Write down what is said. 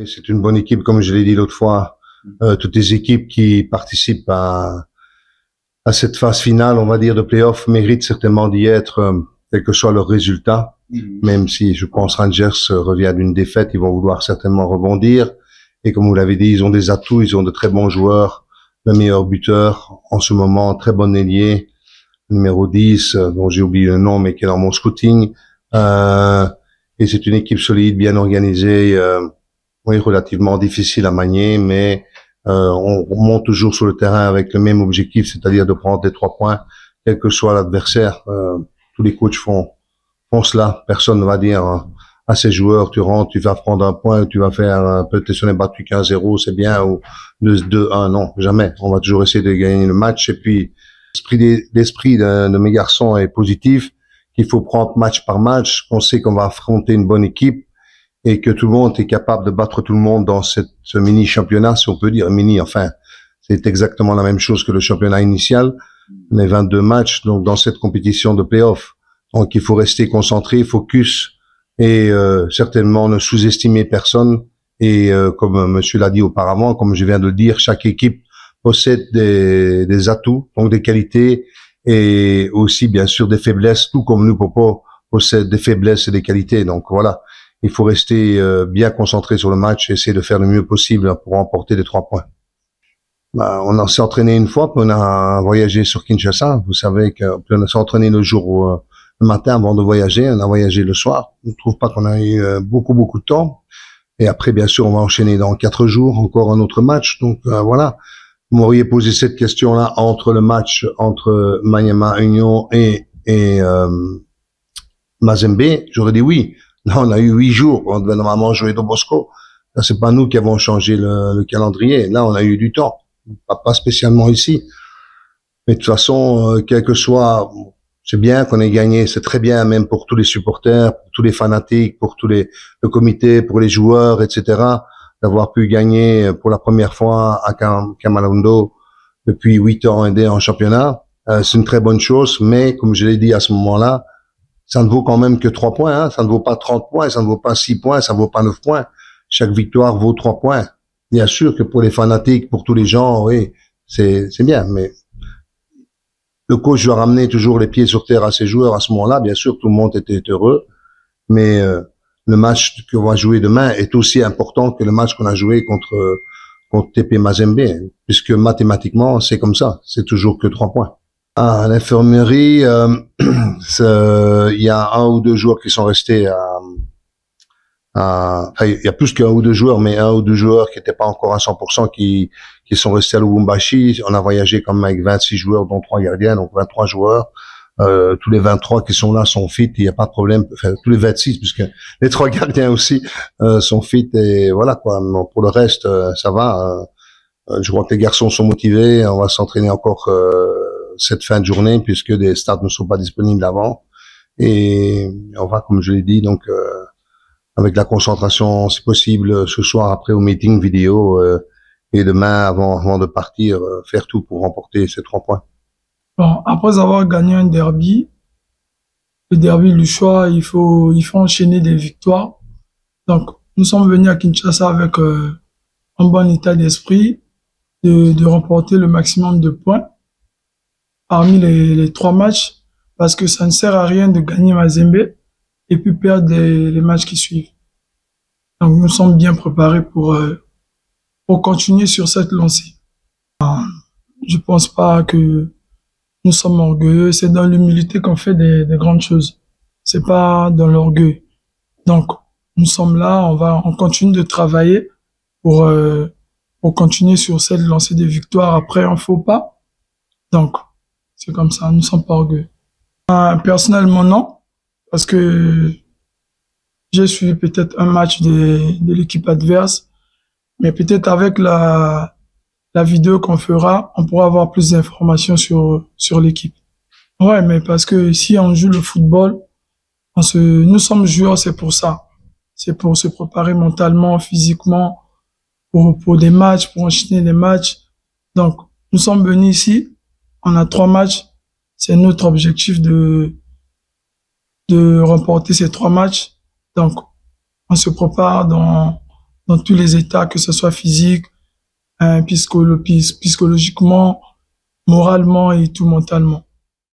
C'est une bonne équipe, comme je l'ai dit l'autre fois. Toutes les équipes qui participent à cette phase finale, on va dire, de play-off, méritent certainement d'y être, quel que soit leur résultat. Même si, je pense, Rangers revient d'une défaite, ils vont vouloir certainement rebondir. Et comme vous l'avez dit, ils ont des atouts, ils ont de très bons joueurs. Le meilleur buteur, en ce moment, très bon ailier, numéro 10, dont j'ai oublié le nom, mais qui est dans mon scouting. Et c'est une équipe solide, bien organisée, oui, relativement difficile à manier, mais on monte toujours sur le terrain avec le même objectif, c'est-à-dire de prendre des 3 points, quel que soit l'adversaire. Tous les coachs font cela. Personne ne va dire à ses joueurs, tu rentres, tu vas prendre un point, tu vas faire peut-être on est battu 15-0, c'est bien, ou 2-1, non, jamais. On va toujours essayer de gagner le match. Et puis, l'esprit de mes garçons est positif, qu'il faut prendre match par match, qu'on sait qu'on va affronter une bonne équipe et que tout le monde est capable de battre tout le monde dans ce mini-championnat, si on peut dire mini, enfin, c'est exactement la même chose que le championnat initial, les 22 matchs, donc dans cette compétition de play-off. Donc il faut rester concentré, focus et certainement ne sous-estimer personne. Et comme monsieur l'a dit auparavant, comme je viens de le dire, chaque équipe possède des atouts, donc des qualités et aussi bien sûr des faiblesses, tout comme nous, Popo, possède des faiblesses et des qualités. Donc voilà, il faut rester bien concentré sur le match et essayer de faire le mieux possible pour remporter les 3 points. On s'est entraîné une fois, puis on a voyagé sur Kinshasa. Vous savez qu'on s'est entraîné le jour, le matin avant de voyager. On a voyagé le soir. Je ne trouve pas qu'on a eu beaucoup de temps. Et après, bien sûr, on va enchaîner dans 4 jours encore un autre match. Donc voilà. Vous m'auriez posé cette question-là entre le match entre Maniema Union et Mazembe. J'aurais dit oui. Là, on a eu 8 jours. On devait normalement jouer Don Bosco. Là, c'est pas nous qui avons changé le calendrier. Là, on a eu du temps. Pas spécialement ici. Mais de toute façon, quel que soit, c'est bien qu'on ait gagné. C'est très bien, même pour tous les supporters, pour tous les fanatiques, pour le comité, pour les joueurs, etc., d'avoir pu gagner pour la première fois à Kamalondo depuis 8 ans en championnat. C'est une très bonne chose, mais comme je l'ai dit à ce moment-là, ça ne vaut quand même que 3 points. Hein. Ça ne vaut pas 30 points, ça ne vaut pas 6 points, ça ne vaut pas 9 points. Chaque victoire vaut 3 points. Bien sûr que pour les fanatiques, pour tous les gens, oui, c'est bien, mais le coach doit ramener toujours les pieds sur terre à ses joueurs à ce moment-là. Bien sûr, tout le monde était heureux, mais le match qu'on va jouer demain est aussi important que le match qu'on a joué contre TP Mazembe, puisque mathématiquement, c'est comme ça, c'est toujours que 3 points. À l'infirmerie, il y a 1 ou 2 joueurs qui sont restés enfin, il y a plus qu'un ou 2 joueurs, mais 1 ou 2 joueurs qui n'étaient pas encore à 100% qui sont restés à Lubumbashi. On a voyagé quand même avec 26 joueurs, dont 3 gardiens, donc 23 joueurs. Tous les 23 qui sont là sont fit, il n'y a pas de problème. Enfin, tous les 26, puisque les 3 gardiens aussi sont fit, et voilà quoi. Pour le reste, ça va. Je crois que les garçons sont motivés. On va s'entraîner encore cette fin de journée, puisque des stades ne sont pas disponibles avant. Et on va, comme je l'ai dit, donc avec la concentration, si possible, ce soir après au meeting vidéo, et demain avant de partir, faire tout pour remporter ces 3 points. Bon, après avoir gagné un derby, le derby Luchois, il faut enchaîner des victoires. Donc, nous sommes venus à Kinshasa avec un bon état d'esprit de remporter le maximum de points parmi les 3 matchs, parce que ça ne sert à rien de gagner Mazembe et puis perdre les matchs qui suivent. Donc, nous sommes bien préparés pour continuer sur cette lancée. Je pense pas que nous sommes orgueilleux, c'est dans l'humilité qu'on fait des grandes choses. C'est pas dans l'orgueil. Donc, nous sommes là, on continue de travailler pour continuer sur cette lancée de victoires après un faux pas. Donc, c'est comme ça, nous sommes pas orgueilleux. Personnellement, non, parce que j'ai suivi peut-être un match de l'équipe adverse, mais peut-être avec la vidéo qu'on fera, on pourra avoir plus d'informations sur l'équipe. Ouais, mais parce que si on joue le football, nous sommes joueurs, c'est pour ça. C'est pour se préparer mentalement, physiquement, pour des matchs, pour enchaîner des matchs. Donc, nous sommes venus ici, on a 3 matchs, c'est notre objectif de de remporter ces 3 matchs. Donc, on se prépare dans tous les états, que ce soit physique, psychologiquement, moralement et tout mentalement.